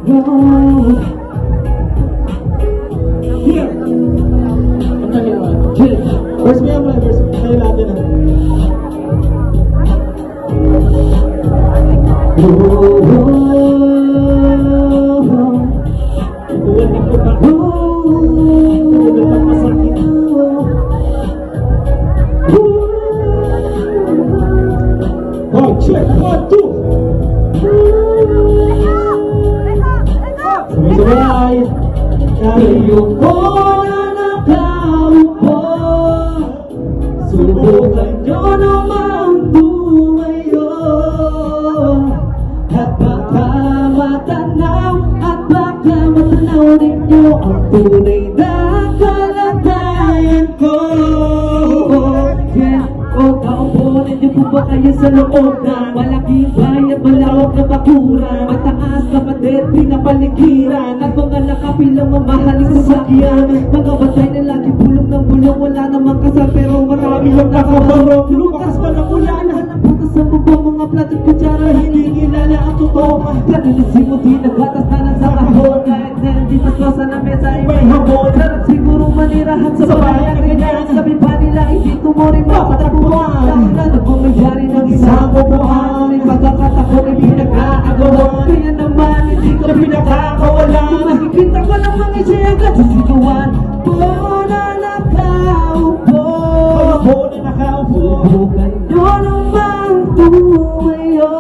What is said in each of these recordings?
Here. Verse mo yan, verse. Kayo natin na. Uwan ko pa. Uwan pa masakit. Oh, check. 1, 2. Sabay-sabay. Kayo ko na nakaupo. Subukan nyo naman tumayo. At baka matanaw, at baka matanaw ninyo ang tunay na kalagayan ko. O kaupo ninyo po ba kayo sa loob ng malaking bayan, malawak na bakuran, mataas na pader, pinapaligiran, at mga nakapilang mamahaling sasakyan, mga batay na lagi bulong ng bulong, wala namang kasal pero marami lang nakabarong. Lumakas pa ng ulan, hanap butas sa bubong, mga plato kutsara, hindi kilala ang totoo. Kalilisin mo di nagbatas na lang sa kahon, kahit na hindi paslosa na mesa ay may hamon. Sarap siguro manirahan sa bayan ganyan, sabi pa nila hindi tumori mapatapuan. Dahil na nagmamayari ng isang bubuhan, may pagkakataon ay pinag-aagawan, kaya naman hindi ko pinagkakawalan. Kung makikita ko lang mga isa'y agad sisituan, na nakaupo. Na nakaupo. Subukan nyo naman tumayo.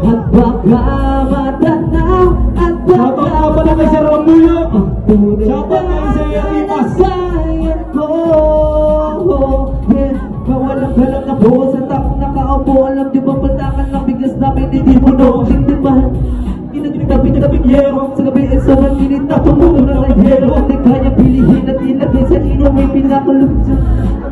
At baka matanaw, at baka matanaw ang tunay na kasayan ko. Kawalang-galang na buhos at ako nakaupo. Alam nyo bang paltakan ng bigas namin hindi mo noong hindi ba? Inagtabi-tabing yero sa gabi at sa maginit na tumulo na ng yero. Hindi kaya pilihin at ilagay sa ino may pinakulog dyan.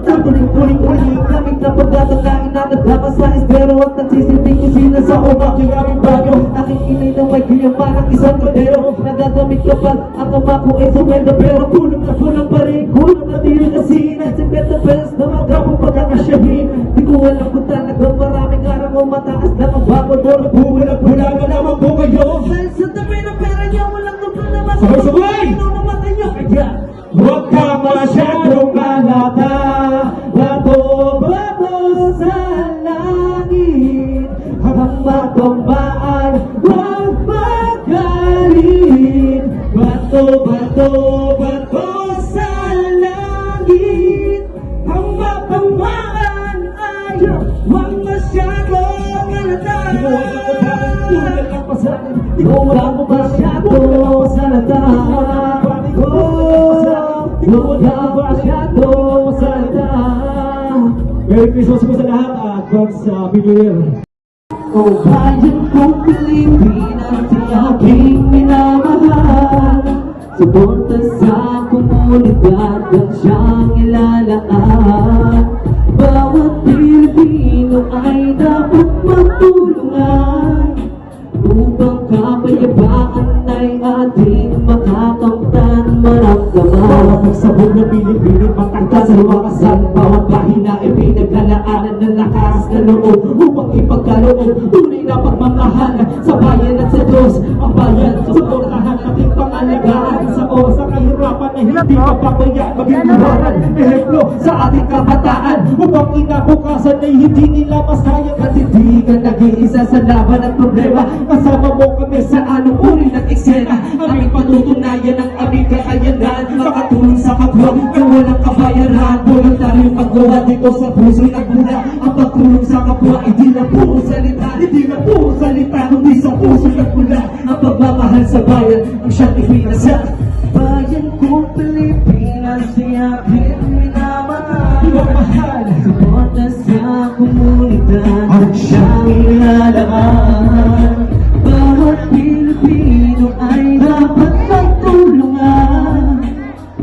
Tapuling-uling kaming napagkatakain na nagdama sa espero at nagsisilbing kusina sa umaking aming bagyo. Aking inay na may giyang parang isang kadero. Nagagamit ka pa ang ama ko ay sumenda pero kulang pa rin. Kulang na tira kasi na 50 pesos na magkapong pagkakasyahin. Di ko alam kung talagang maraming araw o mataas na ang bago doon. Bulag-bulaga naman po kayo. Dahil sa tabi ng pera niyo, walang nagpang naman. Sabay-sabay! Ano naman niyo? Kaya, huwag ka masyadong malata. Bato-bato sa langit. Habang matumbaan, huwag magaling. Bato-bato sa langit. Ang matumbaan ay huwag masyadong malata. Wala ko masyado sa lata. Wala ko masyado sa lata. Merry Christmas po sa lahat at God's New Year. O bayan kong Pilipinas, di aking minamahal. Suporta sa komunidad ang siyang ilalaan. Bawat Pilipino ay dapat magtulungan upang kapayapaan ay ating makakamtan maramdaman. Bawat sabog na Pilipino matangka sa luwakasan, bawat bahina ay pinaglalaanan ng lakas na loob upang ipagkaloob tunay na pagmamahal sa bayan at sa Diyos. Ang bayan, suportahan ating pangalagaan sa oras sa kahirapan na hindi mapapaya maging luwaran. Ehemplo sa ating kabataan upang inabukasan ay hindi nila masayang at hindi ka nag-iisa sa laban at problema. Kasama mo kami sa anong uri ng eksena. Aming patutunayan ang aming kakayanan, makatulong sa kapwa na walang kabayaran. Voluntaryong paggawa dito sa puso'y nagmula. Ang pagtulong sa kapwa hindi na puro salita, hindi na puro salita, kundi sa puso'y nagmula. Ang pagmamahal sa bayan ang siyang ipinasa. Bayan kong Pilipinas, di aking minamahal. Suporta sa komunidad ang siyang ilalaan. Bawat Pilipino ay dapat magtulungan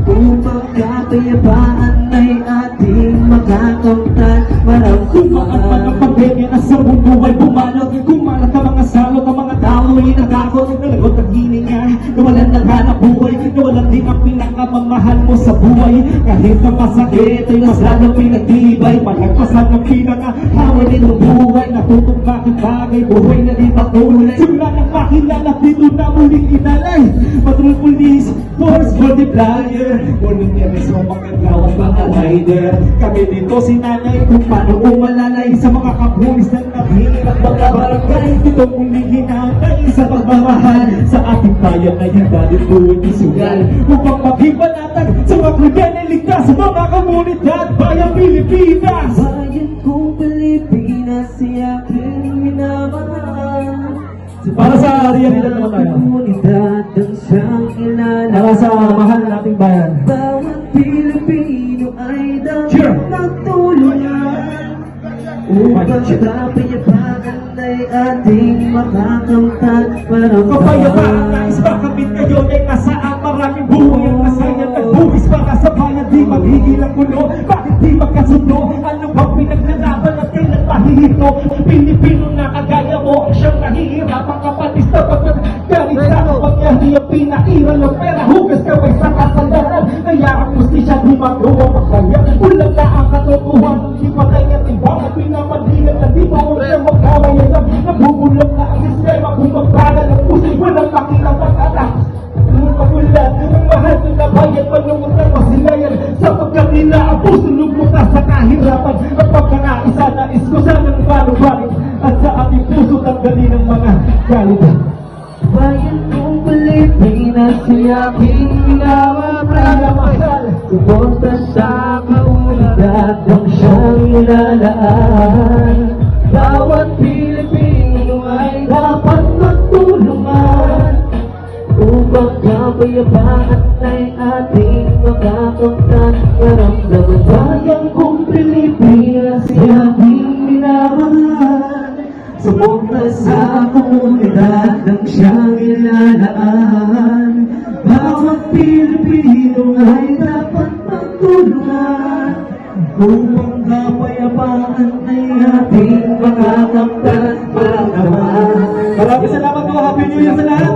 upang kapayapaan ay ating makakamtan maramdaman. Man ang pandemya na sa mundo ay bumalot, kumalat ang mga salot, ang mga tao ay nagakot, nalagot ang hiningan, nawalan ng hanap buhay, nawalan din ang pinakamamahal mo sa buhay. buhay. Kahit na masakit ay mas lalong pinagtibay. Palagpasan ng pinakahawa nitong buhay. Natutong bakit bagay, buhay na di patunay. Simula ng makilala, dito na muling inalay. Patrol police, force multiplier. Volunteers o magagawas mga rider. Kami dito si nanay kung paano umalalay sa mga kapulis na naghihirap mga barangay. Ito muling hinanay sa pagmamahal sa ating bayan na yung dalit buwan isugal. Upang maging panatag sa mga krimen na ligtas sa mga komunidad bayang Pilipinas. Bayan kong Pilipinas, si aking minamahal. Para sa area nila naman tayo. Komunidad ang siyang kilala. Para sa mahal nating bayan. Bawat Pilipino ay Sure. dapat magtulungan. Upang kapayapakan ay ating makakamtan. Kapayapaan na isbakamit ngayon ay nasaan maraming buhay ang masaya nagbuwis para sa bayan di maghihil ang gulo. Bakit di magkasundo? Ano bang pinaglalaban at kailan mahihito? Pilipino na kagaya mo ang siyang nahihirapang kapatis na pagkagalit sa pangyari ang pinakiral ng pera hugas kamay sa kasalanan. Kaya ang justisya di magawa makaya. Ulang na ang katotohan di patay at ibang at pinamanhilan na di bawal na magkaway alam. Nabubulong na ang sistema kung magbagal ang puso walang makilang pag-anak. Pagulad, ang mahal na bayan manungot ng masilayan sapagkat nila ang puso lumutas sa kahirapan at pagkakaisa na iskusan ng balubalik at sa ating puso tanggalin ng mga galit. Bayan kong Pilipinas, si aking minamahal. Suporta sa komunidad ang siyang ilalaan. Bawat Pilipino ay dapat magtulungan. Upang kapayapaan ay ating makakamtan. Maramdaman bayan kong Pilipinas, si aking minamahal. Suporta sa komunidad ng siyang ilalaan. Bawat Pilipino ay dapat magtulungan. Upang kapayapaan ay ating makakamtan. Maramdaman. Maraming salamat po. Happy New Year sa lahat.